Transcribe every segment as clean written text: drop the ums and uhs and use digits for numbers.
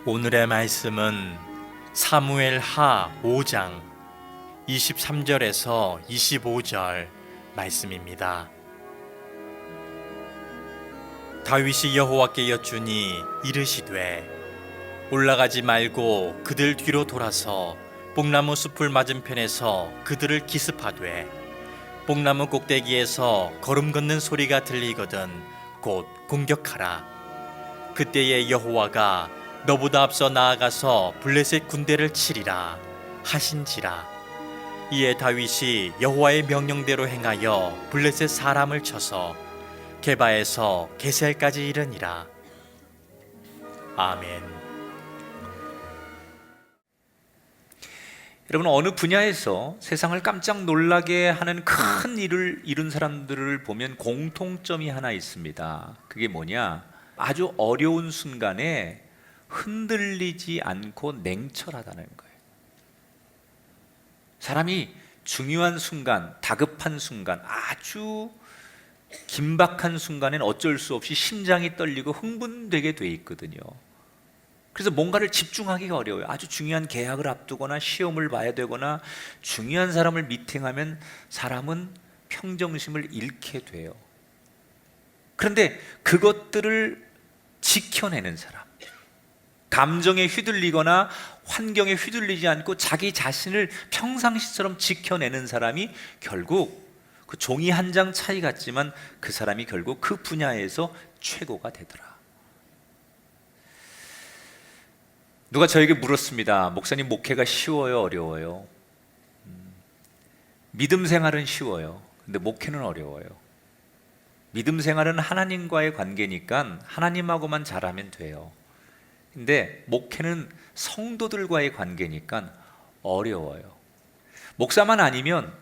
오늘의 말씀은 사무엘 하 5장 23절에서 25절 말씀입니다. 다윗이 여호와께 여쭈니 이르시되 올라가지 말고 그들 뒤로 돌아서 뽕나무 숲을 맞은편에서 그들을 기습하되 뽕나무 꼭대기에서 걸음 걷는 소리가 들리거든 곧 공격하라. 그때에 여호와가 너보다 앞서 나아가서 블레셋 군대를 치리라 하신지라. 이에 다윗이 여호와의 명령대로 행하여 블레셋 사람을 쳐서 게바에서 게셀까지 이르니라. 아멘. 여러분, 어느 분야에서 세상을 깜짝 놀라게 하는 큰 일을 이룬 사람들을 보면 공통점이 하나 있습니다. 그게 뭐냐? 아주 어려운 순간에 흔들리지 않고 냉철하다는 거예요. 사람이 중요한 순간, 다급한 순간, 아주 긴박한 순간엔 어쩔 수 없이 심장이 떨리고 흥분되게 돼 있거든요. 그래서 뭔가를 집중하기가 어려워요. 아주 중요한 계약을 앞두거나 시험을 봐야 되거나 중요한 사람을 미팅하면 사람은 평정심을 잃게 돼요. 그런데 그것들을 지켜내는 사람, 감정에 휘둘리거나 환경에 휘둘리지 않고 자기 자신을 평상시처럼 지켜내는 사람이 결국 그 종이 한 장 차이 같지만 그 사람이 결국 그 분야에서 최고가 되더라. 누가 저에게 물었습니다. 목사님, 목회가 쉬워요, 어려워요? 믿음 생활은 쉬워요. 근데 목회는 어려워요. 믿음 생활은 하나님과의 관계니까 하나님하고만 잘하면 돼요. 근데 목회는 성도들과의 관계니까 어려워요. 목사만 아니면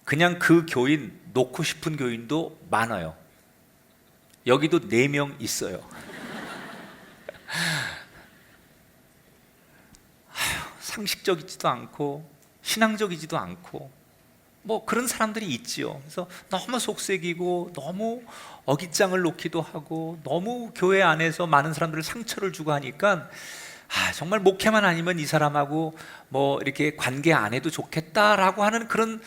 그냥 그 교인 놓고 싶은 교인도 많아요. 여기도 4명 있어요. 상식적이지도 않고 신앙적이지도 않고 뭐 그런 사람들이 있지요. 그래서 너무 속색이고 너무 어깃장을 놓기도 하고 너무 교회 안에서 많은 사람들을 상처를 주고 하니까 정말 목회만 아니면 이 사람하고 뭐 이렇게 관계 안 해도 좋겠다라고 하는 그런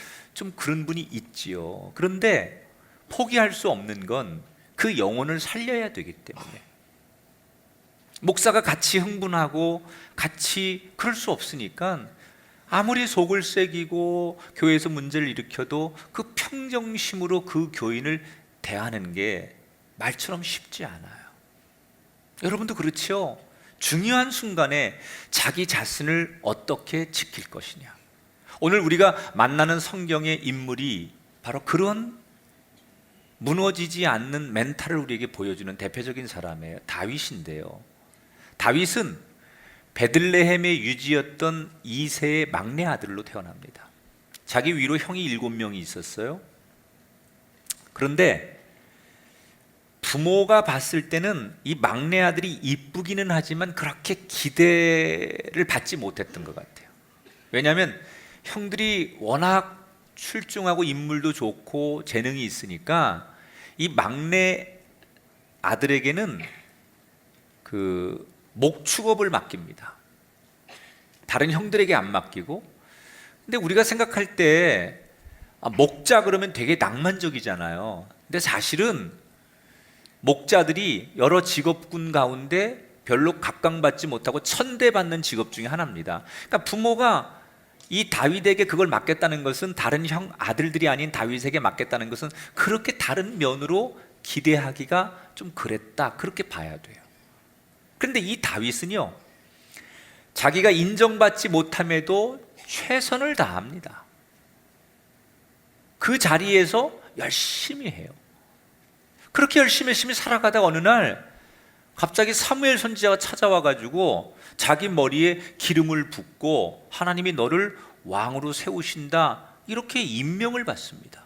분이 있지요. 그런데 포기할 수 없는 건 그 영혼을 살려야 되기 때문에 목사가 같이 흥분하고 같이 그럴 수 없으니까 아무리 속을 새기고 교회에서 문제를 일으켜도 그 평정심으로 그 교인을 대하는 게 말처럼 쉽지 않아요. 여러분도 그렇죠? 중요한 순간에 자기 자신을 어떻게 지킬 것이냐. 오늘 우리가 만나는 성경의 인물이 바로 그런 무너지지 않는 멘탈을 우리에게 보여주는 대표적인 사람이에요. 다윗인데요. 다윗은 베들레헴의 유지였던 2세의 막내 아들로 태어납니다. 자기 위로 형이 7명이 있었어요. 그런데 부모가 봤을 때는 이 막내 아들이 이쁘기는 하지만 그렇게 기대를 받지 못했던 것 같아요. 왜냐하면 형들이 워낙 출중하고 인물도 좋고 재능이 있으니까 이 막내 아들에게는 그 목축업을 맡깁니다. 다른 형들에게 안 맡기고. 근데 우리가 생각할 때 목자 그러면 되게 낭만적이잖아요. 근데 사실은 목자들이 여러 직업군 가운데 별로 각광받지 못하고 천대받는 직업 중에 하나입니다. 그러니까 부모가 이 다윗에게 그걸 맡겼다는 것은 다른 형 아들들이 아닌 다윗에게 맡겼다는 것은 그렇게 다른 면으로 기대하기가 좀 그랬다, 그렇게 봐야 돼요. 그런데 이 다윗은요, 자기가 인정받지 못함에도 최선을 다합니다. 그 자리에서 열심히 해요. 그렇게 열심히 살아가다가 어느 날 갑자기 사무엘 선지자가 찾아와가지고 자기 머리에 기름을 붓고 하나님이 너를 왕으로 세우신다, 이렇게 임명을 받습니다.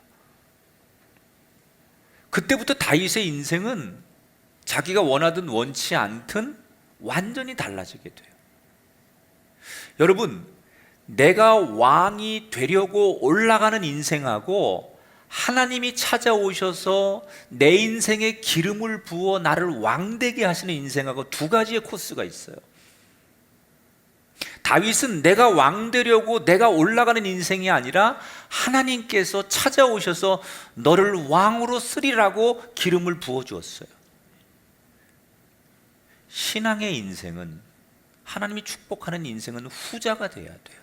그때부터 다윗의 인생은 자기가 원하든 원치 않든 완전히 달라지게 돼요. 여러분, 내가 왕이 되려고 올라가는 인생하고 하나님이 찾아오셔서 내 인생에 기름을 부어 나를 왕되게 하시는 인생하고 두 가지의 코스가 있어요. 다윗은 내가 왕 되려고 내가 올라가는 인생이 아니라 하나님께서 찾아오셔서 너를 왕으로 쓰리라고 기름을 부어 주었어요. 신앙의 인생은, 하나님이 축복하는 인생은 후자가 돼야 돼요.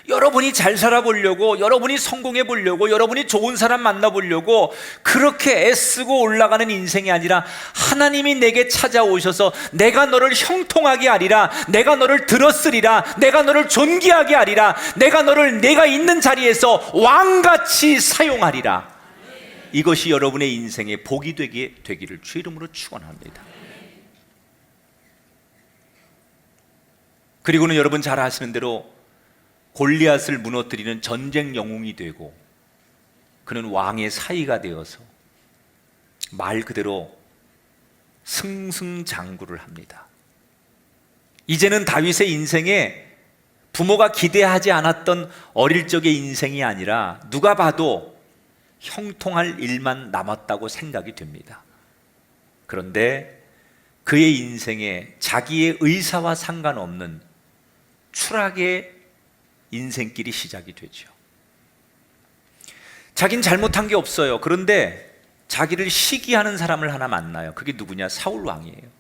여러분이 잘 살아보려고, 여러분이 성공해 보려고, 여러분이 좋은 사람 만나보려고 그렇게 애쓰고 올라가는 인생이 아니라 하나님이 내게 찾아오셔서 내가 너를 형통하게 하리라, 내가 너를 들었으리라, 내가 너를 존귀하게 하리라, 내가 너를 내가 있는 자리에서 왕같이 사용하리라. 이것이 여러분의 인생의 복이 되기를 주 이름으로 축원합니다. 그리고는 여러분 잘 아시는 대로 골리앗을 무너뜨리는 전쟁 영웅이 되고 그는 왕의 사위가 되어서 말 그대로 승승장구를 합니다. 이제는 다윗의 인생에 부모가 기대하지 않았던 어릴 적의 인생이 아니라 누가 봐도 형통할 일만 남았다고 생각이 됩니다. 그런데 그의 인생에 자기의 의사와 상관없는 추락의 인생길이 시작이 되죠. 자긴 잘못한 게 없어요. 그런데 자기를 시기하는 사람을 하나 만나요. 그게 누구냐? 사울 왕이에요.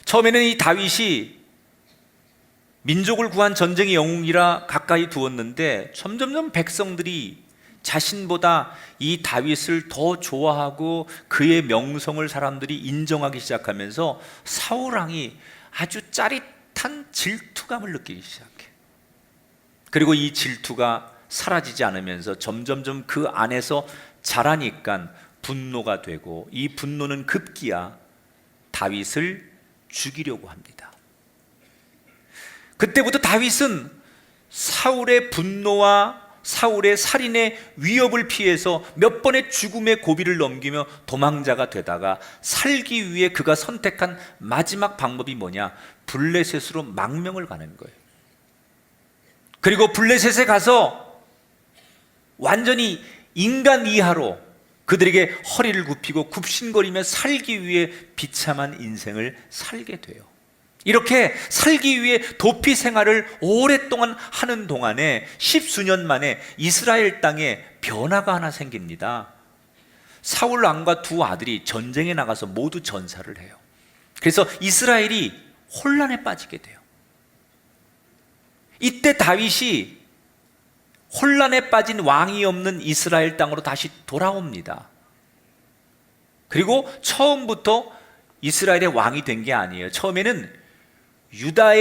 처음에는 이 다윗이 민족을 구한 전쟁의 영웅이라 가까이 두었는데 점점점 백성들이 자신보다 이 다윗을 더 좋아하고 그의 명성을 사람들이 인정하기 시작하면서 사울 왕이 아주 짜릿한 질투감을 느끼기 시작해요. 그리고 이 질투가 사라지지 않으면서 점점점 그 안에서 자라니까 분노가 되고 이 분노는 급기야 다윗을 죽이려고 합니다. 그때부터 다윗은 사울의 분노와 사울의 살인의 위협을 피해서 몇 번의 죽음의 고비를 넘기며 도망자가 되다가 살기 위해 그가 선택한 마지막 방법이 뭐냐? 블레셋으로 망명을 가는 거예요. 그리고 블레셋에 가서 완전히 인간 이하로 그들에게 허리를 굽히고 굽신거리며 살기 위해 비참한 인생을 살게 돼요. 이렇게 살기 위해 도피 생활을 오랫동안 하는 동안에 10수년 만에 이스라엘 땅에 변화가 하나 생깁니다. 사울 왕과 두 아들이 전쟁에 나가서 모두 전사를 해요. 그래서 이스라엘이 혼란에 빠지게 돼요. 이때 다윗이 혼란에 빠진 왕이 없는 이스라엘 땅으로 다시 돌아옵니다. 그리고 처음부터 이스라엘의 왕이 된 게 아니에요. 처음에는 유다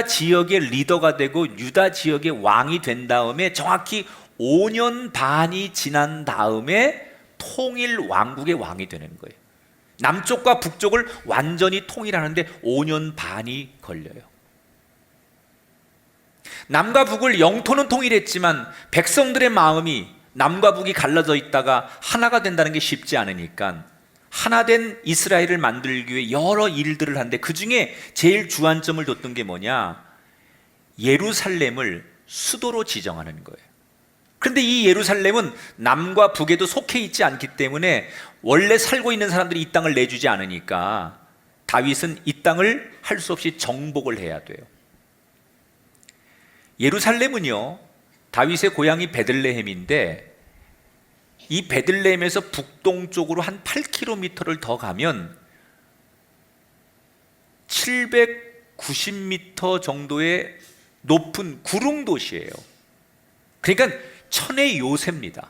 지역의 리더가 되고 유다 지역의 왕이 된 다음에 정확히 5년 반이 지난 다음에 통일 왕국의 왕이 되는 거예요. 남쪽과 북쪽을 완전히 통일하는데 5년 반이 걸려요. 남과 북을 영토는 통일했지만 백성들의 마음이 남과 북이 갈라져 있다가 하나가 된다는 게 쉽지 않으니까 하나된 이스라엘을 만들기 위해 여러 일들을 하는데 그 중에 제일 주안점을 뒀던 게 뭐냐? 예루살렘을 수도로 지정하는 거예요. 그런데 이 예루살렘은 남과 북에도 속해 있지 않기 때문에 원래 살고 있는 사람들이 이 땅을 내주지 않으니까 다윗은 이 땅을 할 수 없이 정복을 해야 돼요. 예루살렘은요, 다윗의 고향이 베들레헴인데 이 베들레헴에서 북동쪽으로 한 8km를 더 가면 790m 정도의 높은 구릉도시예요. 그러니까 천의 요새입니다.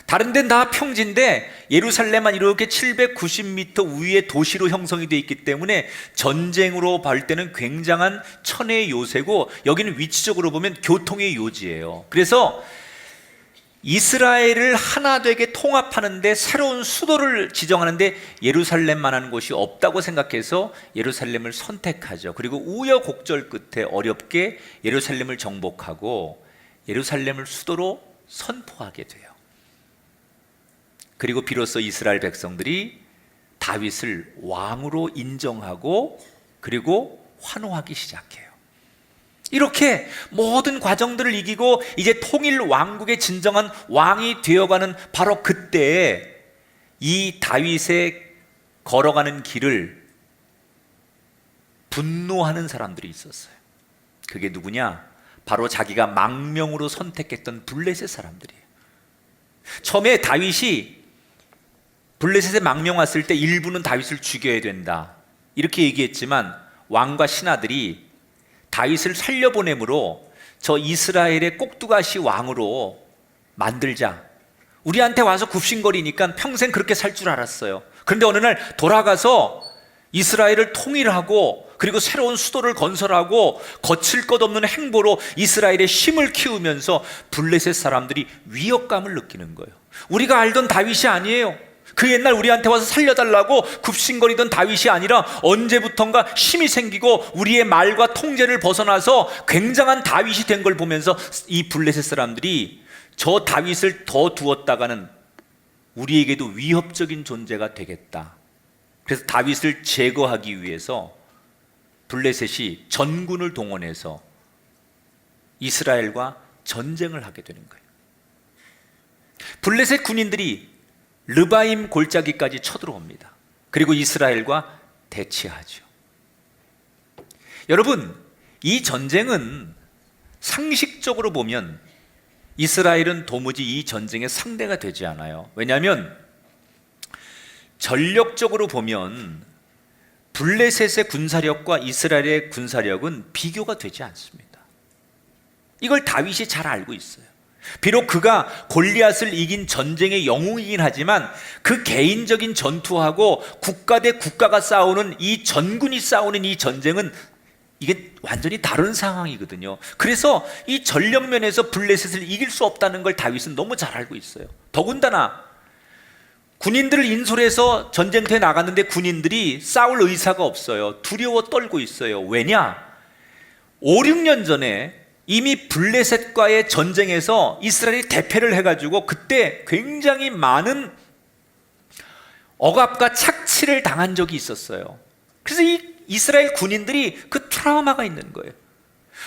다른 데는 다 평지인데 예루살렘만 이렇게 790m 위의 도시로 형성이 되어 있기 때문에 전쟁으로 볼 때는 굉장한 천의 요새고 여기는 위치적으로 보면 교통의 요지예요. 그래서 이스라엘을 하나 되게 통합하는데 새로운 수도를 지정하는데 예루살렘만한 곳이 없다고 생각해서 예루살렘을 선택하죠. 그리고 우여곡절 끝에 어렵게 예루살렘을 정복하고 예루살렘을 수도로 선포하게 돼요. 그리고 비로소 이스라엘 백성들이 다윗을 왕으로 인정하고 그리고 환호하기 시작해요. 이렇게 모든 과정들을 이기고 이제 통일 왕국의 진정한 왕이 되어가는 바로 그때에 이 다윗의 걸어가는 길을 분노하는 사람들이 있었어요. 그게 누구냐? 바로 자기가 망명으로 선택했던 블레셋 사람들이에요. 처음에 다윗이 블레셋에 망명 왔을 때 일부는 다윗을 죽여야 된다 이렇게 얘기했지만 왕과 신하들이 다윗을 살려보내므로 저 이스라엘의 꼭두가시 왕으로 만들자. 우리한테 와서 굽신거리니까 평생 그렇게 살 줄 알았어요. 그런데 어느 날 돌아가서 이스라엘을 통일하고 그리고 새로운 수도를 건설하고 거칠 것 없는 행보로 이스라엘의 힘을 키우면서 블레셋 사람들이 위협감을 느끼는 거예요. 우리가 알던 다윗이 아니에요. 그 옛날 우리한테 와서 살려달라고 굽신거리던 다윗이 아니라 언제부턴가 힘이 생기고 우리의 말과 통제를 벗어나서 굉장한 다윗이 된 걸 보면서 이 블레셋 사람들이 저 다윗을 더 두었다가는 우리에게도 위협적인 존재가 되겠다. 그래서 다윗을 제거하기 위해서 블레셋이 전군을 동원해서 이스라엘과 전쟁을 하게 되는 거예요. 블레셋 군인들이 르바임 골짜기까지 쳐들어옵니다. 그리고 이스라엘과 대치하죠. 여러분, 이 전쟁은 상식적으로 보면 이스라엘은 도무지 이 전쟁의 상대가 되지 않아요. 왜냐하면 전력적으로 보면 블레셋의 군사력과 이스라엘의 군사력은 비교가 되지 않습니다. 이걸 다윗이 잘 알고 있어요. 비록 그가 골리앗을 이긴 전쟁의 영웅이긴 하지만 그 개인적인 전투하고 국가 대 국가가 싸우는 이 전군이 싸우는 이 전쟁은 이게 완전히 다른 상황이거든요. 그래서 이 전력면에서 블레셋을 이길 수 없다는 걸 다윗은 너무 잘 알고 있어요. 더군다나 군인들을 인솔해서 전쟁터에 나갔는데 군인들이 싸울 의사가 없어요. 두려워 떨고 있어요. 왜냐? 5, 6년 전에 이미 블레셋과의 전쟁에서 이스라엘이 대패를 해가지고 그때 굉장히 많은 억압과 착취를 당한 적이 있었어요. 그래서 이 이스라엘 군인들이 그 트라우마가 있는 거예요.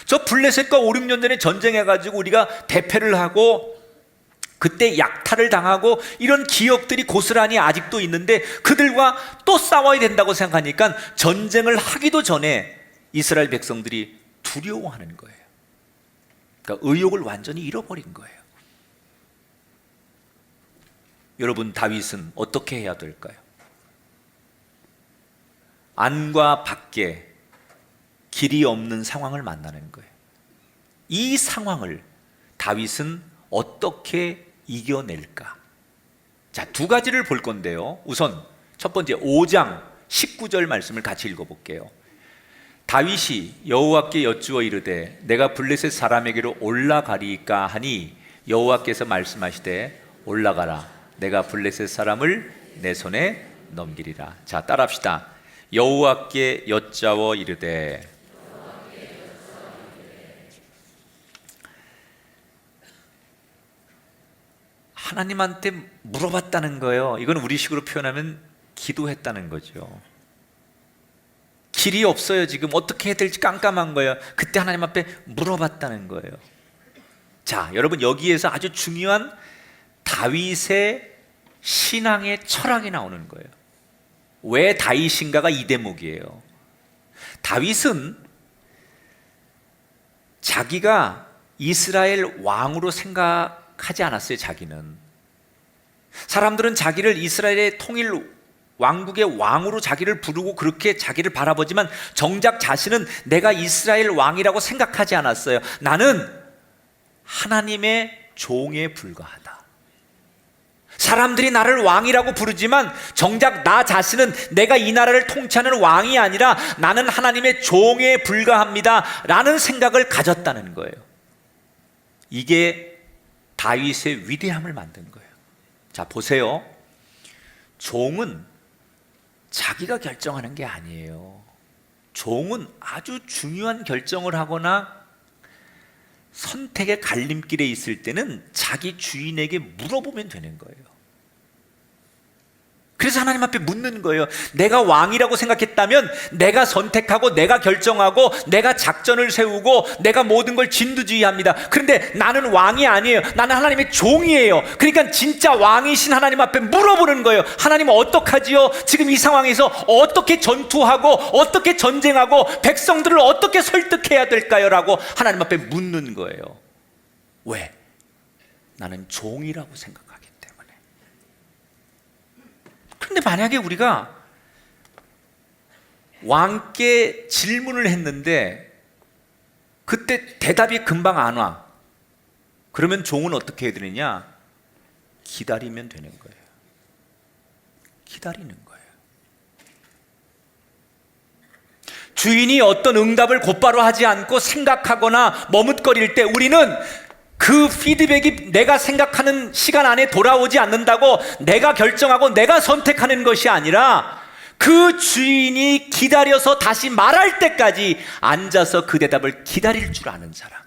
저 블레셋과 5, 6년 전에 전쟁해가지고 우리가 대패를 하고 그때 약탈을 당하고 이런 기억들이 고스란히 아직도 있는데 그들과 또 싸워야 된다고 생각하니까 전쟁을 하기도 전에 이스라엘 백성들이 두려워하는 거예요. 그러니까 의욕을 완전히 잃어버린 거예요. 여러분, 다윗은 어떻게 해야 될까요? 안과 밖에 길이 없는 상황을 만나는 거예요. 이 상황을 다윗은 어떻게 이겨낼까? 자, 두 가지를 볼 건데요. 우선 첫 번째 5장 19절 말씀을 같이 읽어볼게요. 다윗이 여호와께 여쭈어 이르되 내가 블레셋 사람에게로 올라가리까 하니 여호와께서 말씀하시되 올라가라. 내가 블레셋 사람을 내 손에 넘기리라. 자, 따라합시다. 여호와께 여짜워 이르되. 하나님한테 물어봤다는 거예요. 이건 우리식으로 표현하면 기도했다는 거죠. 길이 없어요. 지금 어떻게 해야 될지 깜깜한 거예요. 그때 하나님 앞에 물어봤다는 거예요. 자, 여러분, 여기에서 아주 중요한 다윗의 신앙의 철학이 나오는 거예요. 왜 다윗인가가 이 대목이에요. 다윗은 자기가 이스라엘 왕으로 생각하지 않았어요. 자기는 사람들은 자기를 이스라엘의 통일 왕국의 왕으로 자기를 부르고 그렇게 자기를 바라보지만 정작 자신은 내가 이스라엘 왕이라고 생각하지 않았어요. 나는 하나님의 종에 불과하다. 사람들이 나를 왕이라고 부르지만 정작 나 자신은 내가 이 나라를 통치하는 왕이 아니라 나는 하나님의 종에 불과합니다 라는 생각을 가졌다는 거예요. 이게 다윗의 위대함을 만든 거예요. 자, 보세요. 종은 자기가 결정하는 게 아니에요. 종은 아주 중요한 결정을 하거나 선택의 갈림길에 있을 때는 자기 주인에게 물어보면 되는 거예요. 그래서 하나님 앞에 묻는 거예요. 내가 왕이라고 생각했다면 내가 선택하고 내가 결정하고 내가 작전을 세우고 내가 모든 걸 진두지휘합니다. 그런데 나는 왕이 아니에요. 나는 하나님의 종이에요. 그러니까 진짜 왕이신 하나님 앞에 물어보는 거예요. 하나님 어떡하지요? 지금 이 상황에서 어떻게 전투하고 어떻게 전쟁하고 백성들을 어떻게 설득해야 될까요? 라고 하나님 앞에 묻는 거예요. 왜? 나는 종이라고 생각하기 때문에. 그런데 만약에 우리가 왕께 질문을 했는데 그때 대답이 금방 안 와. 그러면 종은 어떻게 해야 되느냐? 기다리면 되는 거예요. 기다리는 거예요. 주인이 어떤 응답을 곧바로 하지 않고 생각하거나 머뭇거릴 때 우리는 그 피드백이 내가 생각하는 시간 안에 돌아오지 않는다고 내가 결정하고 내가 선택하는 것이 아니라 그 주인이 기다려서 다시 말할 때까지 앉아서 그 대답을 기다릴 줄 아는 사람.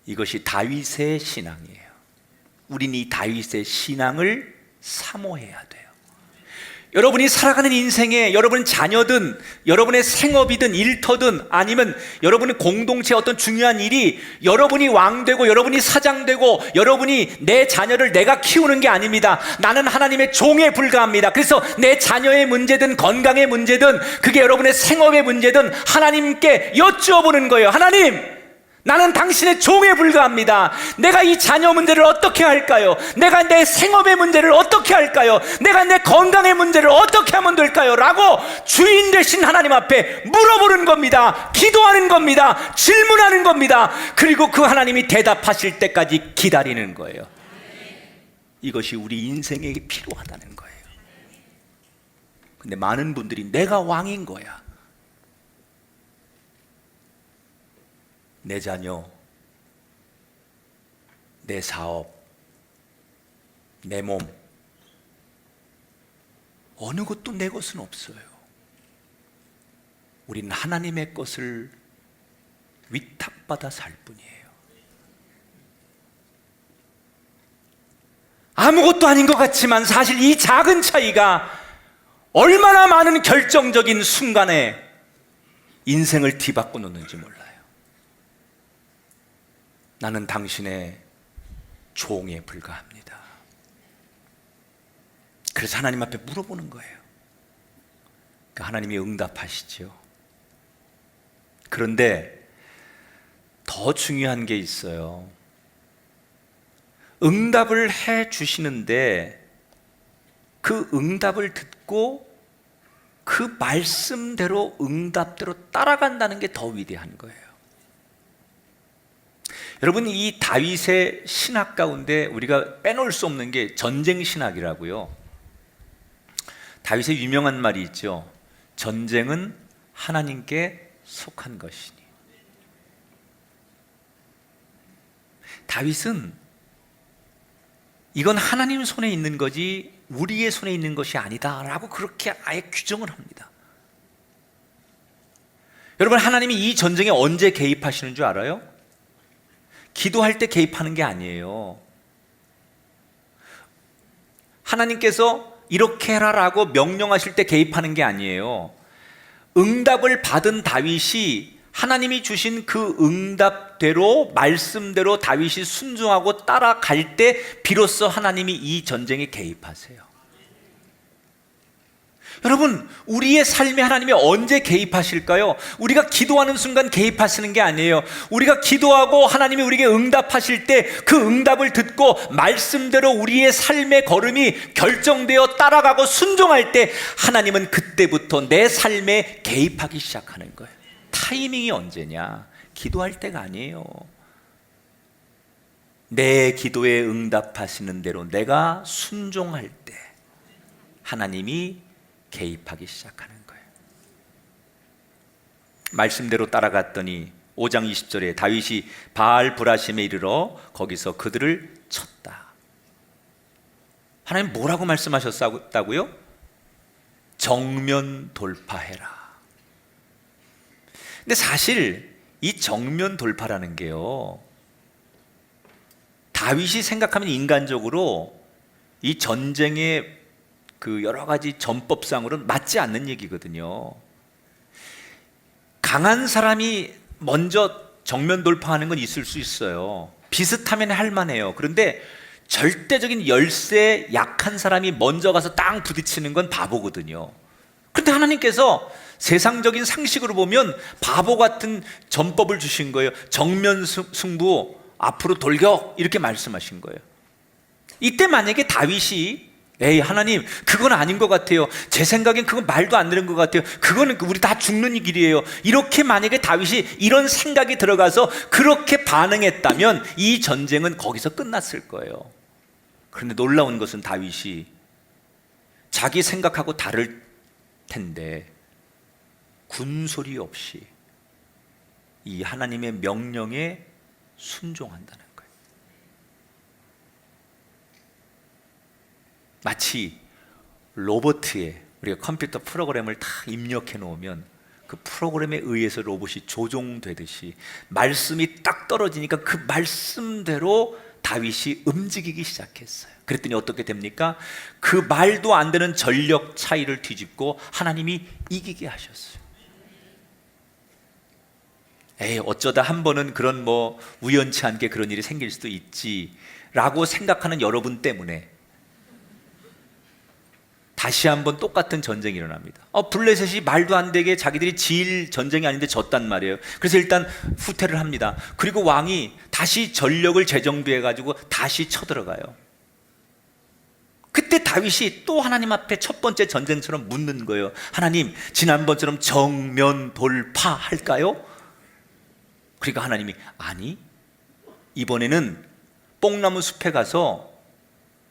이것이 다윗의 신앙이에요. 우리는 이 다윗의 신앙을 사모해야 돼요. 여러분이 살아가는 인생에 여러분 자녀든 여러분의 생업이든 일터든 아니면 여러분의 공동체 어떤 중요한 일이 여러분이 왕되고 여러분이 사장되고 여러분이 내 자녀를 내가 키우는 게 아닙니다. 나는 하나님의 종에 불과합니다. 그래서 내 자녀의 문제든 건강의 문제든 그게 여러분의 생업의 문제든 하나님께 여쭈어보는 거예요. 하나님, 나는 당신의 종에 불과합니다. 내가 이 자녀 문제를 어떻게 할까요? 내가 내 생업의 문제를 어떻게 할까요? 내가 내 건강의 문제를 어떻게 하면 될까요? 라고 주인 되신 하나님 앞에 물어보는 겁니다. 기도하는 겁니다. 질문하는 겁니다. 그리고 그 하나님이 대답하실 때까지 기다리는 거예요. 이것이 우리 인생에 필요하다는 거예요. 근데 많은 분들이 내가 왕인 거야. 내 자녀, 내 사업, 내 몸, 어느 것도 내 것은 없어요. 우리는 하나님의 것을 위탁받아 살 뿐이에요. 아무것도 아닌 것 같지만 사실 이 작은 차이가 얼마나 많은 결정적인 순간에 인생을 뒤바꿔 놓는지 몰라요. 나는 당신의 종에 불과합니다. 그래서 하나님 앞에 물어보는 거예요. 그러니까 하나님이 응답하시죠. 그런데 더 중요한 게 있어요. 응답을 해 주시는데 그 응답을 듣고 그 말씀대로 응답대로 따라간다는 게 더 위대한 거예요. 여러분, 이 다윗의 신학 가운데 우리가 빼놓을 수 없는 게 전쟁 신학이라고요. 다윗의 유명한 말이 있죠. 전쟁은 하나님께 속한 것이니. 다윗은 이건 하나님 손에 있는 거지 우리의 손에 있는 것이 아니다라고 그렇게 아예 규정을 합니다. 여러분, 하나님이 이 전쟁에 언제 개입하시는 줄 알아요? 기도할 때 개입하는 게 아니에요. 하나님께서 이렇게 해라라고 명령하실 때 개입하는 게 아니에요. 응답을 받은 다윗이 하나님이 주신 그 응답대로 말씀대로 다윗이 순종하고 따라갈 때 비로소 하나님이 이 전쟁에 개입하세요. 여러분, 우리의 삶에 하나님이 언제 개입하실까요? 우리가 기도하는 순간 개입하시는 게 아니에요. 우리가 기도하고 하나님이 우리에게 응답하실 때 그 응답을 듣고 말씀대로 우리의 삶의 걸음이 결정되어 따라가고 순종할 때 하나님은 그때부터 내 삶에 개입하기 시작하는 거예요. 타이밍이 언제냐? 기도할 때가 아니에요. 내 기도에 응답하시는 대로 내가 순종할 때 하나님이 개입하기 시작하는 거예요. 말씀대로 따라갔더니 5장 20절에 다윗이 바알 브라심에 이르러 거기서 그들을 쳤다. 하나님 뭐라고 말씀하셨다고요? 정면 돌파해라. 근데 사실 이 정면 돌파라는 게요, 다윗이 생각하면 인간적으로 이 전쟁의 그 여러 가지 전법상으로는 맞지 않는 얘기거든요. 강한 사람이 먼저 정면 돌파하는 건 있을 수 있어요. 비슷하면 할 만해요. 그런데 절대적인 열세 약한 사람이 먼저 가서 땅 부딪히는 건 바보거든요. 그런데 하나님께서 세상적인 상식으로 보면 바보 같은 전법을 주신 거예요. 정면 승부, 앞으로 돌격, 이렇게 말씀하신 거예요. 이때 만약에 다윗이 에이 하나님 그건 아닌 것 같아요, 제 생각엔 그건 말도 안 되는 것 같아요, 그거는 우리 다 죽는 길이에요, 이렇게 만약에 다윗이 이런 생각이 들어가서 그렇게 반응했다면 이 전쟁은 거기서 끝났을 거예요. 그런데 놀라운 것은 다윗이 자기 생각하고 다를 텐데 군소리 없이 이 하나님의 명령에 순종한다는 거예요. 마치 로봇에 우리가 컴퓨터 프로그램을 다 입력해 놓으면 그 프로그램에 의해서 로봇이 조종되듯이 말씀이 딱 떨어지니까 그 말씀대로 다윗이 움직이기 시작했어요. 그랬더니 어떻게 됩니까? 그 말도 안 되는 전력 차이를 뒤집고 하나님이 이기게 하셨어요. 에이 어쩌다 한 번은 그런 뭐 우연치 않게 그런 일이 생길 수도 있지라고 생각하는 여러분 때문에 다시 한번 똑같은 전쟁이 일어납니다. 블레셋이 말도 안 되게 자기들이 지을 전쟁이 아닌데 졌단 말이에요. 그래서 일단 후퇴를 합니다. 그리고 왕이 다시 전력을 재정비해 가지고 다시 쳐들어가요. 그때 다윗이 또 하나님 앞에 첫 번째 전쟁처럼 묻는 거예요. 하나님 지난번처럼 정면 돌파할까요? 그러니까 하나님이 아니, 이번에는 뽕나무 숲에 가서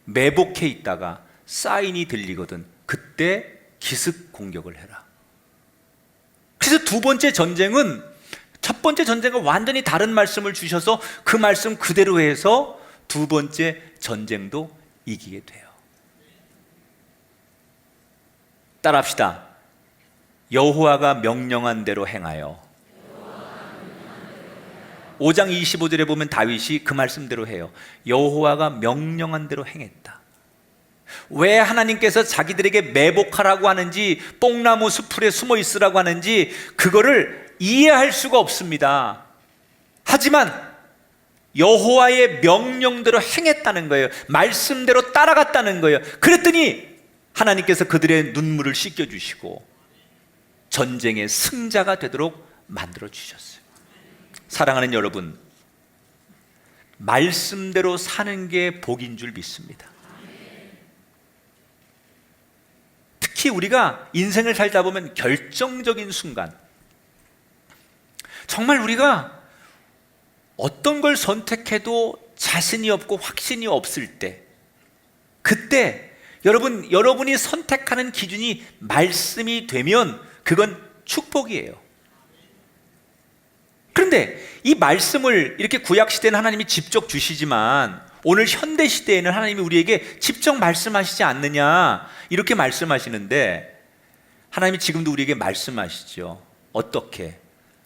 매복해 있다가 사인이 들리거든, 그때 기습 공격을 해라. 그래서 두 번째 전쟁은 첫 번째 전쟁과 완전히 다른 말씀을 주셔서 그 말씀 그대로 해서 두 번째 전쟁도 이기게 돼요. 따라합시다. 여호와가 명령한 대로 행하여. 5장 25절에 보면 다윗이 그 말씀대로 해요. 여호와가 명령한 대로 행했다. 왜 하나님께서 자기들에게 매복하라고 하는지, 뽕나무 수풀에 숨어 있으라고 하는지 그거를 이해할 수가 없습니다. 하지만 여호와의 명령대로 행했다는 거예요. 말씀대로 따라갔다는 거예요. 그랬더니 하나님께서 그들의 눈물을 씻겨주시고 전쟁의 승자가 되도록 만들어 주셨어요. 사랑하는 여러분, 말씀대로 사는 게 복인 줄 믿습니다. 특히 우리가 인생을 살다 보면 결정적인 순간, 정말 우리가 어떤 걸 선택해도 자신이 없고 확신이 없을 때, 그때 여러분이 선택하는 기준이 말씀이 되면 그건 축복이에요. 그런데 이 말씀을 이렇게 구약시대는 하나님이 직접 주시지만 오늘 현대시대에는 하나님이 우리에게 직접 말씀하시지 않느냐, 이렇게 말씀하시는데 하나님이 지금도 우리에게 말씀하시죠. 어떻게?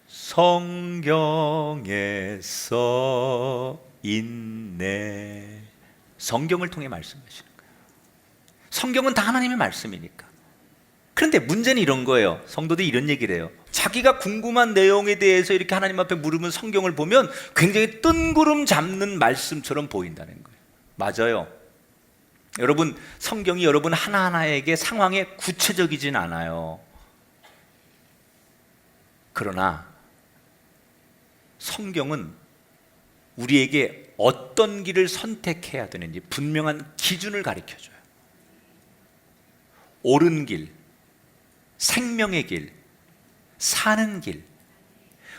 성경에 써 있네. 성경을 통해 말씀하시는 거예요. 성경은 다 하나님의 말씀이니까. 그런데 문제는 이런 거예요. 성도들이 이런 얘기를 해요. 자기가 궁금한 내용에 대해서 이렇게 하나님 앞에 물으면 성경을 보면 굉장히 뜬구름 잡는 말씀처럼 보인다는 거예요. 맞아요. 여러분, 성경이 여러분 하나하나에게 상황에 구체적이진 않아요. 그러나 성경은 우리에게 어떤 길을 선택해야 되는지 분명한 기준을 가르쳐줘요. 옳은 길, 생명의 길, 사는 길,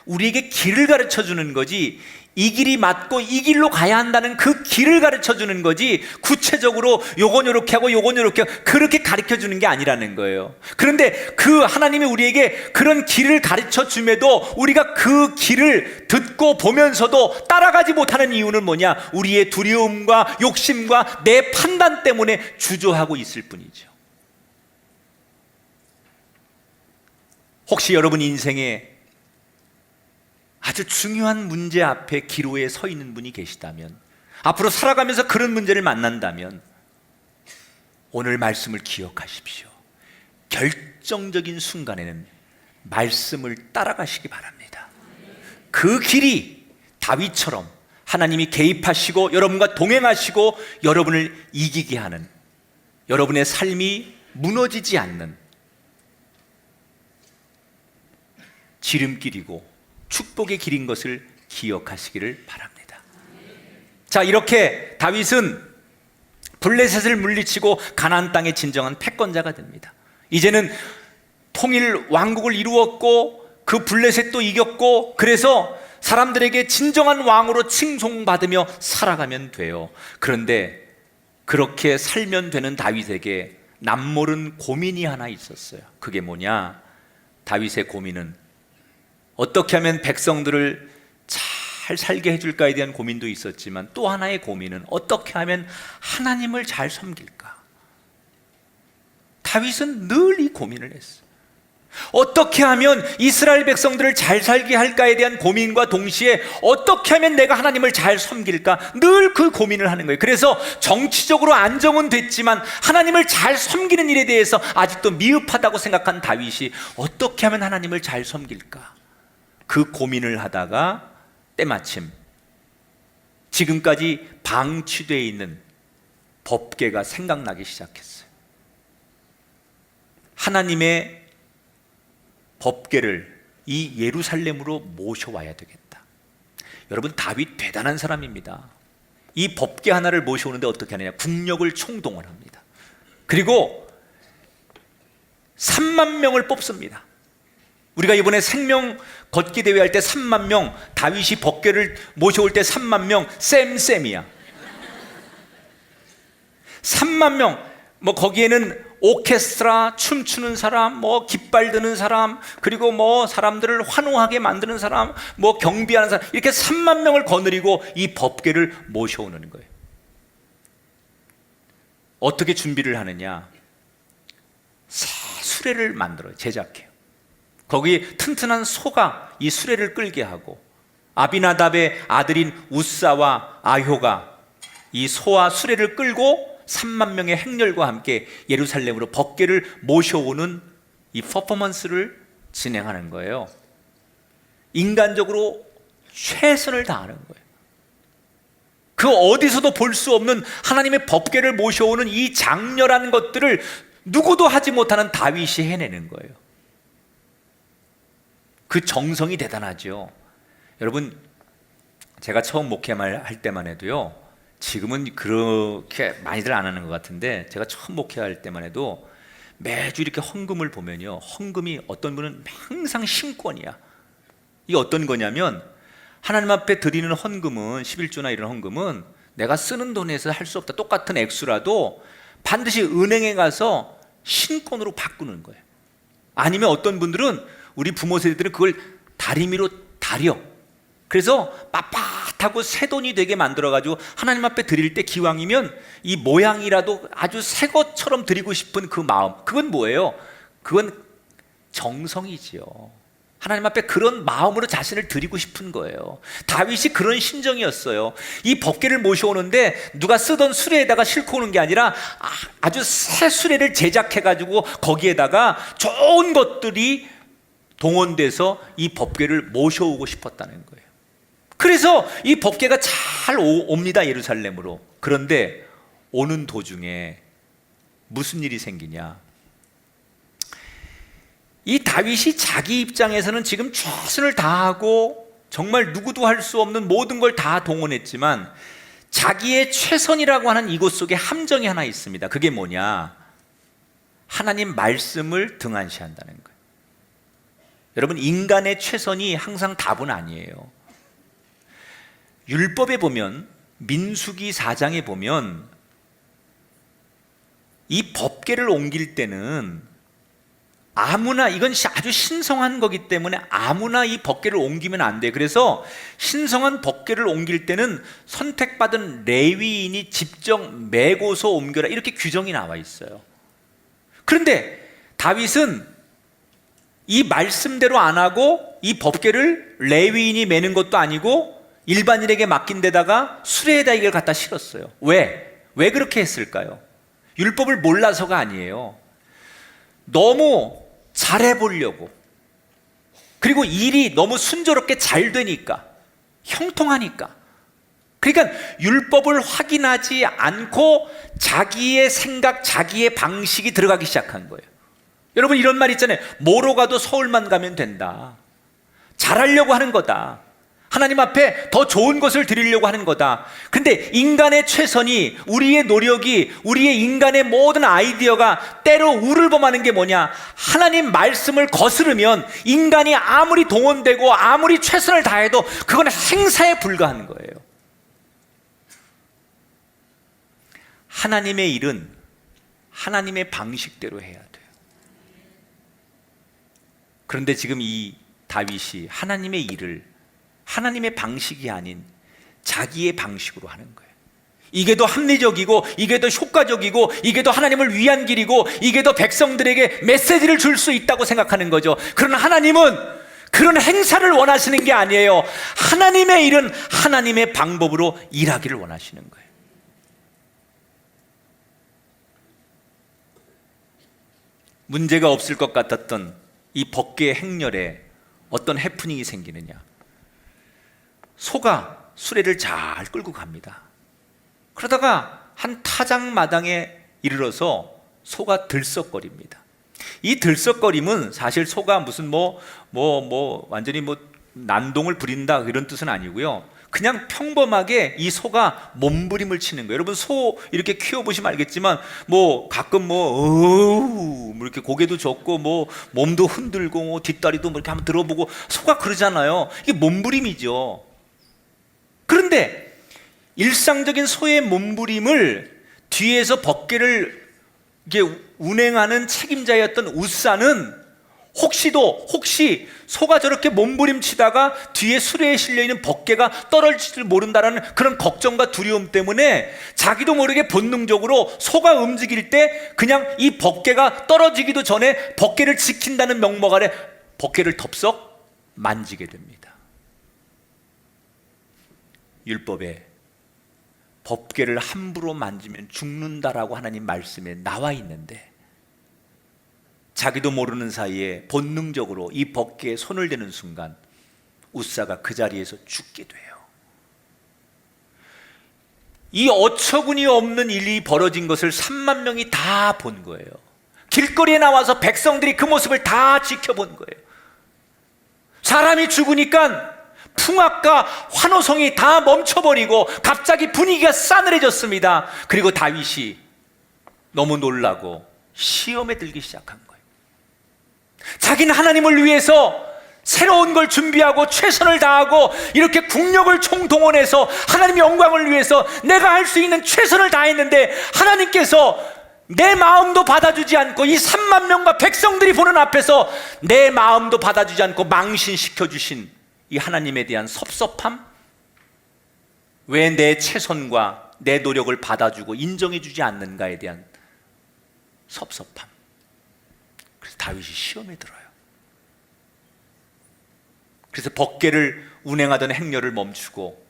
우리에게 길을 가르쳐주는 거지, 이 길이 맞고 이 길로 가야 한다는 그 길을 가르쳐주는 거지, 구체적으로 요건 요렇게 하고 요건 요렇게 하고 그렇게 가르쳐주는 게 아니라는 거예요. 그런데 그 하나님이 우리에게 그런 길을 가르쳐줌에도 우리가 그 길을 듣고 보면서도 따라가지 못하는 이유는 뭐냐? 우리의 두려움과 욕심과 내 판단 때문에 주저하고 있을 뿐이죠. 혹시 여러분 인생에 아주 중요한 문제 앞에 기로에 서 있는 분이 계시다면, 앞으로 살아가면서 그런 문제를 만난다면 오늘 말씀을 기억하십시오. 결정적인 순간에는 말씀을 따라가시기 바랍니다. 그 길이 다윗처럼 하나님이 개입하시고 여러분과 동행하시고 여러분을 이기게 하는, 여러분의 삶이 무너지지 않는 지름길이고 축복의 길인 것을 기억하시기를 바랍니다. 자, 이렇게 다윗은 블레셋을 물리치고 가나안 땅의 진정한 패권자가 됩니다. 이제는 통일 왕국을 이루었고 그 블레셋도 이겼고, 그래서 사람들에게 진정한 왕으로 칭송받으며 살아가면 돼요. 그런데 그렇게 살면 되는 다윗에게 남모른 고민이 하나 있었어요. 그게 뭐냐? 다윗의 고민은 어떻게 하면 백성들을 잘 살게 해줄까에 대한 고민도 있었지만, 또 하나의 고민은 어떻게 하면 하나님을 잘 섬길까? 다윗은 늘 이 고민을 했어요. 어떻게 하면 이스라엘 백성들을 잘 살게 할까에 대한 고민과 동시에 어떻게 하면 내가 하나님을 잘 섬길까, 늘 그 고민을 하는 거예요. 그래서 정치적으로 안정은 됐지만 하나님을 잘 섬기는 일에 대해서 아직도 미흡하다고 생각한 다윗이 어떻게 하면 하나님을 잘 섬길까, 그 고민을 하다가 때마침 지금까지 방치되어 있는 법궤가 생각나기 시작했어요. 하나님의 법궤를 이 예루살렘으로 모셔와야 되겠다. 여러분, 다윗 대단한 사람입니다. 이 법궤 하나를 모셔오는데 어떻게 하느냐? 국력을 총동원 합니다. 그리고 3만 명을 뽑습니다. 우리가 이번에 생명 걷기 대회 할 때 3만 명, 다윗이 법궤를 모셔올 때 3만 명, 쌤이야. 3만 명, 뭐 거기에는 오케스트라, 춤추는 사람, 뭐 깃발 드는 사람, 그리고 뭐 사람들을 환호하게 만드는 사람, 뭐 경비하는 사람, 이렇게 3만 명을 거느리고 이 법궤를 모셔오는 거예요. 어떻게 준비를 하느냐? 새 수레를 만들어요. 제작해요. 거기 튼튼한 소가 이 수레를 끌게 하고, 아비나답의 아들인 우사와 아효가 이 소와 수레를 끌고 3만 명의 행렬과 함께 예루살렘으로 법궤를 모셔오는 이 퍼포먼스를 진행하는 거예요. 인간적으로 최선을 다하는 거예요. 그 어디서도 볼 수 없는 하나님의 법궤를 모셔오는 이 장렬한 것들을 누구도 하지 못하는 다윗이 해내는 거예요. 그 정성이 대단하죠. 여러분, 제가 처음 목회말 할 때만 해도요, 지금은 그렇게 많이들 안 하는 것 같은데, 제가 처음 목회할 때만 해도 매주 이렇게 헌금을 보면요, 헌금이 어떤 분은 항상 신권이야. 이게 어떤 거냐면, 하나님 앞에 드리는 헌금은, 11조나 이런 헌금은 내가 쓰는 돈에서 할 수 없다. 똑같은 액수라도 반드시 은행에 가서 신권으로 바꾸는 거예요. 아니면 어떤 분들은, 우리 부모 세대들은 그걸 다리미로 다려. 그래서 빳빳하고 새 돈이 되게 만들어가지고 하나님 앞에 드릴 때 기왕이면 이 모양이라도 아주 새 것처럼 드리고 싶은 그 마음, 그건 뭐예요? 그건 정성이지요. 하나님 앞에 그런 마음으로 자신을 드리고 싶은 거예요. 다윗이 그런 심정이었어요. 이 법궤를 모셔오는데 누가 쓰던 수레에다가 싣고 오는 게 아니라 아주 새 수레를 제작해가지고 거기에다가 좋은 것들이 동원돼서 이 법궤를 모셔오고 싶었다는 거예요. 그래서 이 법궤가 잘 옵니다, 예루살렘으로. 그런데 오는 도중에 무슨 일이 생기냐? 이 다윗이 자기 입장에서는 지금 최선을 다하고 정말 누구도 할 수 없는 모든 걸 다 동원했지만, 자기의 최선이라고 하는 이곳 속에 함정이 하나 있습니다. 그게 뭐냐? 하나님 말씀을 등한시한다는 거예요. 여러분, 인간의 최선이 항상 답은 아니에요. 율법에 보면, 민수기 4장에 보면 이 법궤를 옮길 때는 아무나, 이건 아주 신성한 거기 때문에 아무나 이 법궤를 옮기면 안 돼. 그래서 신성한 법궤를 옮길 때는 선택받은 레위인이 직접 메고서 옮겨라, 이렇게 규정이 나와 있어요. 그런데 다윗은 이 말씀대로 안 하고 이 법궤를 레위인이 메는 것도 아니고 일반인에게 맡긴 데다가 수레에다 이걸 갖다 실었어요. 왜 그렇게 했을까요? 율법을 몰라서가 아니에요. 너무 잘해보려고, 그리고 일이 너무 순조롭게 잘 되니까, 형통하니까, 그러니까 율법을 확인하지 않고 자기의 생각, 자기의 방식이 들어가기 시작한 거예요. 여러분, 이런 말 있잖아요. 뭐로 가도 서울만 가면 된다. 잘하려고 하는 거다. 하나님 앞에 더 좋은 것을 드리려고 하는 거다. 근데 인간의 최선이, 우리의 노력이, 우리의 인간의 모든 아이디어가 때로 우를 범하는 게 뭐냐? 하나님 말씀을 거스르면 인간이 아무리 동원되고 아무리 최선을 다해도 그건 행사에 불과한 거예요. 하나님의 일은 하나님의 방식대로 해야 돼요. 그런데 지금 이 다윗이 하나님의 일을 하나님의 방식이 아닌 자기의 방식으로 하는 거예요. 이게 더 합리적이고, 이게 더 효과적이고, 이게 더 하나님을 위한 길이고, 이게 더 백성들에게 메시지를 줄 수 있다고 생각하는 거죠. 그러나 하나님은 그런 행사를 원하시는 게 아니에요. 하나님의 일은 하나님의 방법으로 일하기를 원하시는 거예요. 문제가 없을 것 같았던 이 법궤의 행렬에 어떤 해프닝이 생기느냐? 소가 수레를 잘 끌고 갑니다. 그러다가 한 타작마당에 이르러서 소가 들썩거립니다. 이 들썩거림은 사실 소가 무슨 완전히 난동을 부린다 이런 뜻은 아니고요. 그냥 평범하게 이 소가 몸부림을 치는 거예요. 여러분, 소 이렇게 키워보시면 알겠지만 가끔 이렇게 고개도 젓고 몸도 흔들고 뒷다리도 이렇게 한번 들어보고 소가 그러잖아요. 이게 몸부림이죠. 그런데 일상적인 소의 몸부림을 뒤에서 법궤를 이게 운행하는 책임자였던 우사는 혹시 소가 저렇게 몸부림치다가 뒤에 수레에 실려있는 법궤가 떨어질지 모른다라는 그런 걱정과 두려움 때문에 자기도 모르게 본능적으로 소가 움직일 때 그냥 이 법궤가 떨어지기도 전에 법궤를 지킨다는 명목 아래 법궤를 덥석 만지게 됩니다. 율법에 법궤를 함부로 만지면 죽는다라고 하나님 말씀에 나와 있는데 자기도 모르는 사이에 본능적으로 이 법궤에 손을 대는 순간 우사가 그 자리에서 죽게 돼요. 이 어처구니 없는 일이 벌어진 것을 3만 명이 다 본 거예요. 길거리에 나와서 백성들이 그 모습을 다 지켜본 거예요. 사람이 죽으니까 풍악과 환호성이 다 멈춰버리고 갑자기 분위기가 싸늘해졌습니다. 그리고 다윗이 너무 놀라고 시험에 들기 시작한 거예요. 자기는 하나님을 위해서 새로운 걸 준비하고 최선을 다하고 이렇게 국력을 총동원해서 하나님의 영광을 위해서 내가 할 수 있는 최선을 다했는데 하나님께서 내 마음도 받아주지 않고 이 3만 명과 백성들이 보는 앞에서 내 마음도 받아주지 않고 망신시켜 주신 이 하나님에 대한 섭섭함, 왜 내 최선과 내 노력을 받아주고 인정해주지 않는가에 대한 섭섭함. 그래서 다윗이 시험에 들어요. 그래서 법궤를 운행하던 행렬을 멈추고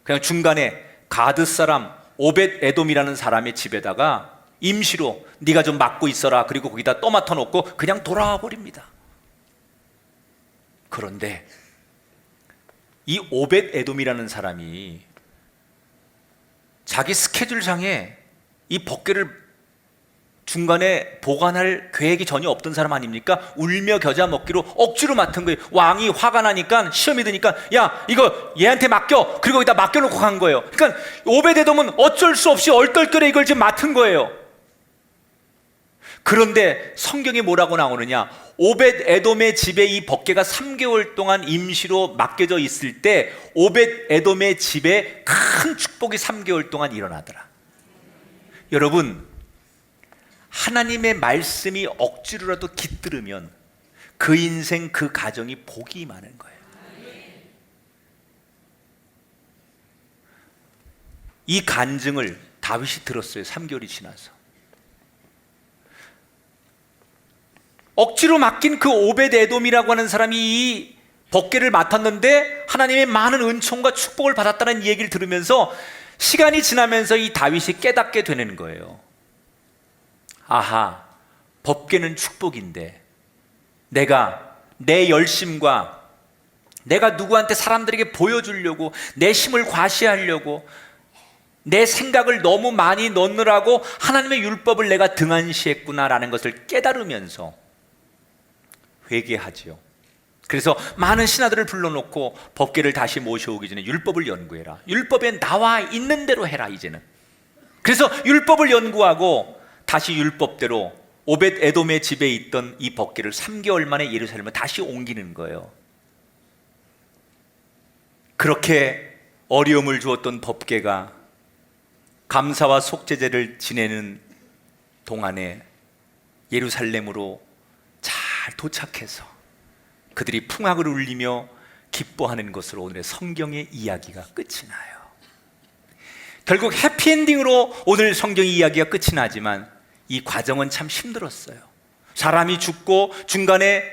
그냥 중간에 가드 사람 오벳 에돔이라는 사람의 집에다가 임시로 네가 좀 맡고 있어라, 그리고 거기다 떠맡아 놓고 그냥 돌아와 버립니다. 그런데 이 오벳 에돔이라는 사람이 자기 스케줄상에 이 법궤를 중간에 보관할 계획이 전혀 없던 사람 아닙니까? 울며 겨자 먹기로 억지로 맡은 거예요. 왕이 화가 나니까, 시험이 드니까 야 이거 얘한테 맡겨, 그리고 여기다 맡겨놓고 간 거예요. 그러니까 오벳 에돔은 어쩔 수 없이 얼떨결에 이걸 지금 맡은 거예요. 그런데 성경에 뭐라고 나오느냐? 오벳 에돔의 집에 이 법궤가 3개월 동안 임시로 맡겨져 있을 때 오벳 에돔의 집에 큰 축복이 3개월 동안 일어나더라. 여러분, 하나님의 말씀이 억지로라도 깃들으면 그 인생, 그 가정이 복이 많은 거예요. 이 간증을 다윗이 들었어요. 3개월이 지나서. 억지로 맡긴 그 오벳 에돔이라고 하는 사람이 이 법궤를 맡았는데 하나님의 많은 은총과 축복을 받았다는 얘기를 들으면서 시간이 지나면서 이 다윗이 깨닫게 되는 거예요. 아하, 법궤는 축복인데 내가 내 열심과 내가 누구한테 사람들에게 보여주려고 내 힘을 과시하려고 내 생각을 너무 많이 넣느라고 하나님의 율법을 내가 등한시했구나라는 것을 깨달으면서 회개하지요. 그래서 많은 신하들을 불러놓고 법궤를 다시 모셔오기 전에 율법을 연구해라. 율법에 나와 있는 대로 해라 이제는. 그래서 율법을 연구하고 다시 율법대로 오벳 에돔의 집에 있던 이 법궤를 3개월 만에 예루살렘에 다시 옮기는 거예요. 그렇게 어려움을 주었던 법궤가 감사와 속죄제를 지내는 동안에 예루살렘으로 잘 도착해서 그들이 풍악을 울리며 기뻐하는 것으로 오늘의 성경의 이야기가 끝이 나요. 결국 해피엔딩으로 오늘 성경 이야기가 끝이 나지만 이 과정은 참 힘들었어요. 사람이 죽고 중간에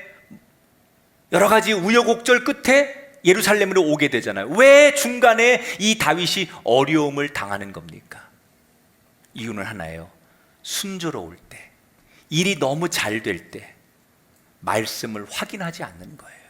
여러 가지 우여곡절 끝에 예루살렘으로 오게 되잖아요. 왜 중간에 이 다윗이 어려움을 당하는 겁니까? 이유는 하나예요. 순조로울 때, 일이 너무 잘 될 때 말씀을 확인하지 않는 거예요.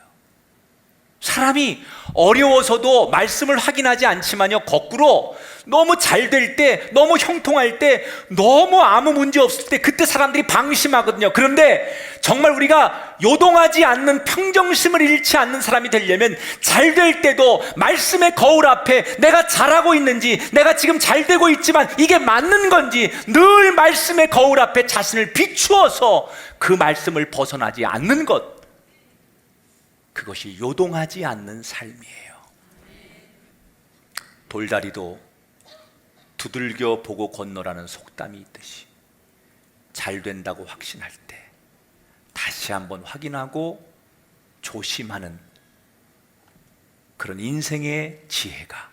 사람이 어려워서도 말씀을 확인하지 않지만요, 거꾸로 너무 잘 될 때, 너무 형통할 때, 너무 아무 문제 없을 때 그때 사람들이 방심하거든요. 그런데 정말 우리가 요동하지 않는 평정심을 잃지 않는 사람이 되려면 잘 될 때도 말씀의 거울 앞에 내가 잘하고 있는지, 내가 지금 잘 되고 있지만 이게 맞는 건지 늘 말씀의 거울 앞에 자신을 비추어서 그 말씀을 벗어나지 않는 것, 그것이 요동하지 않는 삶이에요. 돌다리도 두들겨 보고 건너라는 속담이 있듯이 잘 된다고 확신할 때 다시 한번 확인하고 조심하는 그런 인생의 지혜가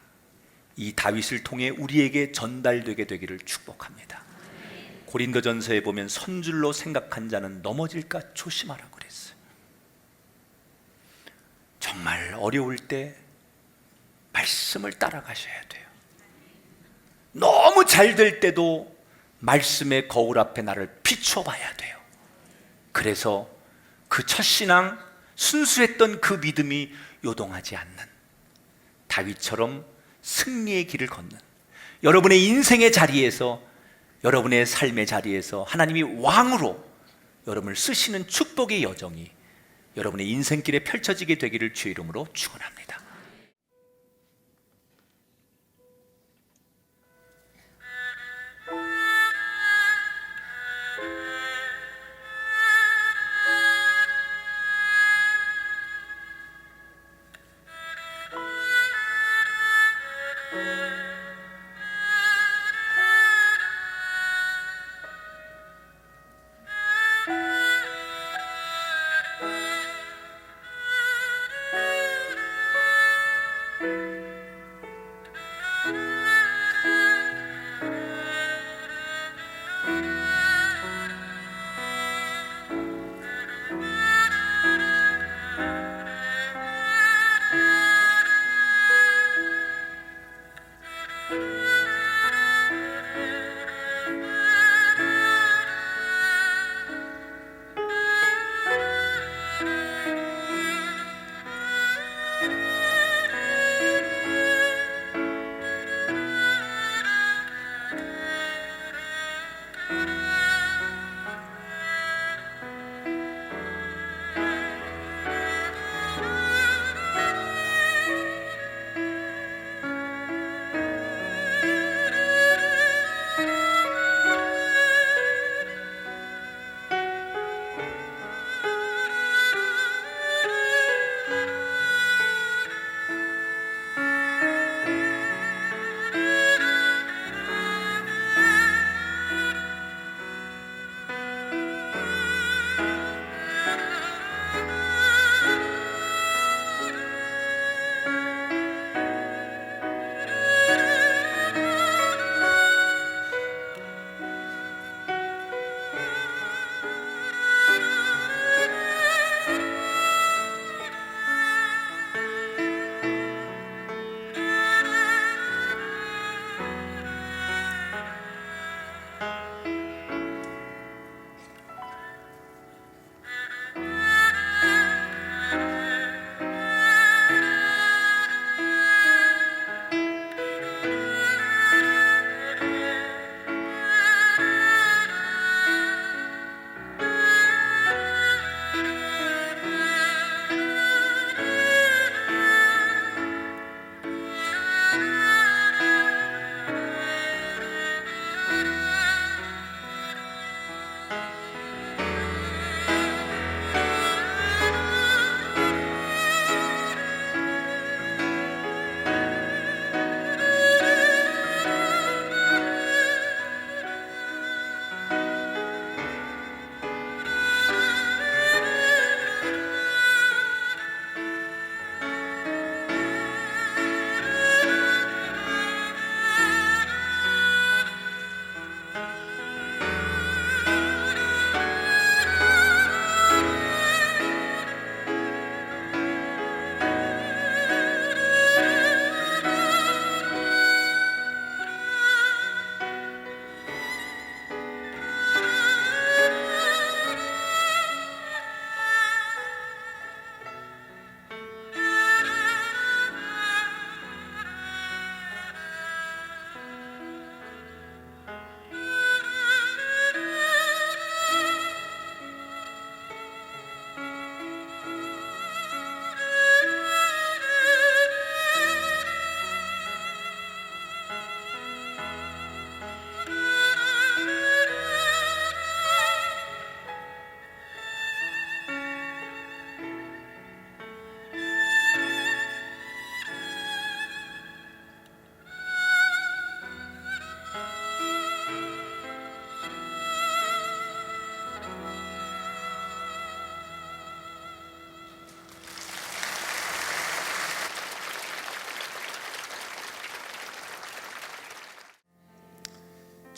이 다윗을 통해 우리에게 전달되게 되기를 축복합니다. 고린도전서에 보면 선줄로 생각한 자는 넘어질까 조심하라고 그랬어요. 정말 어려울 때 말씀을 따라가셔야 돼요. 너무 잘 될 때도 말씀의 거울 앞에 나를 비춰봐야 돼요. 그래서 그 첫신앙 순수했던 그 믿음이 요동하지 않는 다윗처럼 승리의 길을 걷는, 여러분의 인생의 자리에서, 여러분의 삶의 자리에서 하나님이 왕으로 여러분을 쓰시는 축복의 여정이 여러분의 인생길에 펼쳐지게 되기를 주의 이름으로 축원합니다.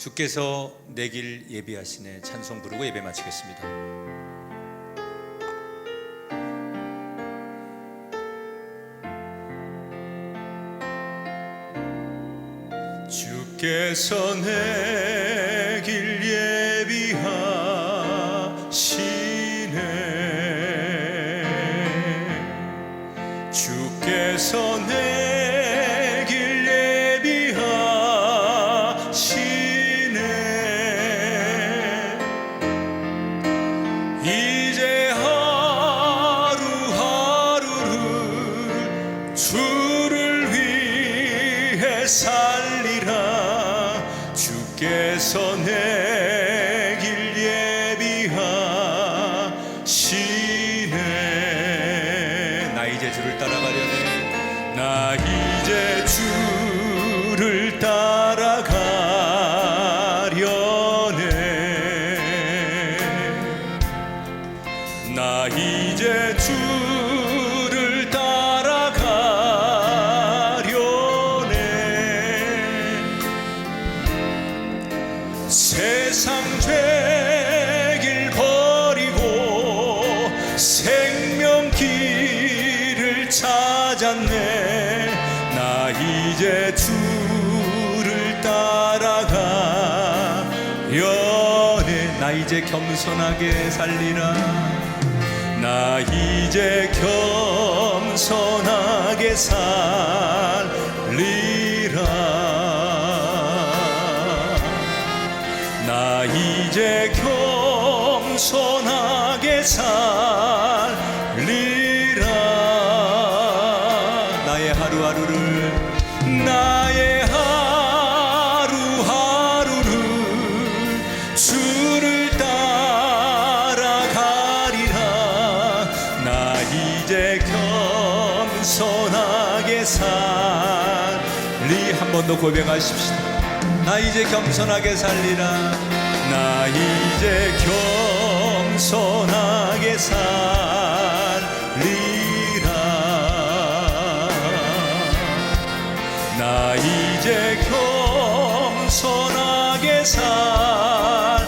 주께서 내 길 예비하시네 찬송 부르고 예배 마치겠습니다. 주께서 내 길 예비하시네 주께서 내 길 예비하시네 이제 하루하루를 주를 위해 살리라 주께서 내 길 예비하시네 나 이제 주를 따라가려네 나 이제 주를 따라가려네 나 이제 주를 따라가려네 세상 죄길 버리고 생명길을 찾았네 나 이제 주를 따라가려네 나 이제 겸손하게 살리라 나 이제 겸손하게 살리라 나 이제 겸손하게 살리라 나의 하루하루를 주를 따라가리라 나 이제 겸손하게 살리 한 번 더 고백하십시다 나 이제 겸손하게 살리라 나 이제 겸손하게 살리라 나 이제 겸손하게 살리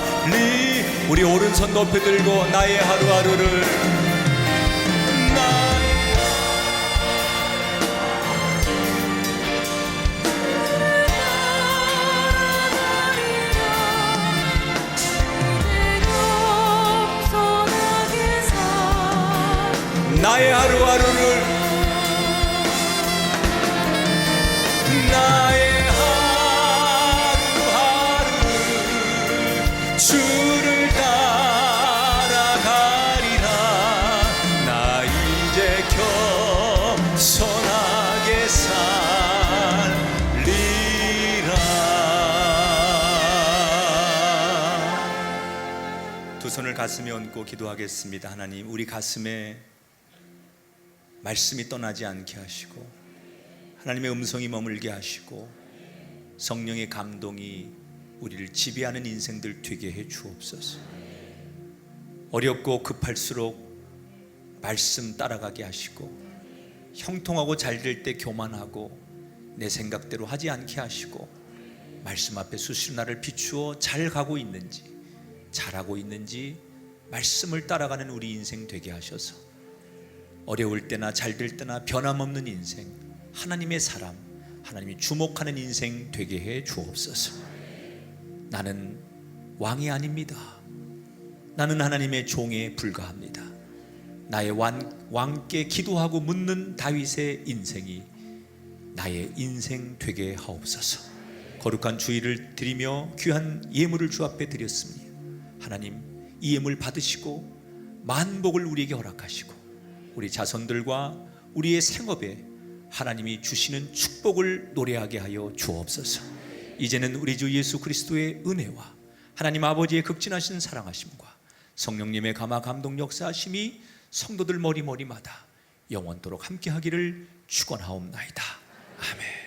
우리 오른손 높이 들고 나의 하루하루를 나의 하루하루를 나의 하루하루를 주를 따라가리라 나 이제 겸손하게 살리라 두 손을 가슴에 얹고 기도하겠습니다. 하나님 우리 가슴에 말씀이 떠나지 않게 하시고 하나님의 음성이 머물게 하시고 성령의 감동이 우리를 지배하는 인생들 되게 해 주옵소서. 어렵고 급할수록 말씀 따라가게 하시고 형통하고 잘 될 때 교만하고 내 생각대로 하지 않게 하시고 말씀 앞에 수시로 나를 비추어 잘 가고 있는지 잘하고 있는지 말씀을 따라가는 우리 인생 되게 하셔서 어려울 때나 잘 될 때나 변함없는 인생 하나님의 사람 하나님이 주목하는 인생 되게 해 주옵소서. 나는 왕이 아닙니다. 나는 하나님의 종에 불과합니다. 나의 왕께 기도하고 묻는 다윗의 인생이 나의 인생 되게 하옵소서. 거룩한 주일을 드리며 귀한 예물을 주 앞에 드렸습니다. 하나님 이 예물 받으시고 만복을 우리에게 허락하시고 우리 자손들과 우리의 생업에 하나님이 주시는 축복을 노래하게 하여 주옵소서. 이제는 우리 주 예수 그리스도의 은혜와 하나님 아버지의 극진하신 사랑하심과 성령님의 감화 감동 역사하심이 성도들 머리머리마다 영원토록 함께하기를 축원하옵나이다. 아멘.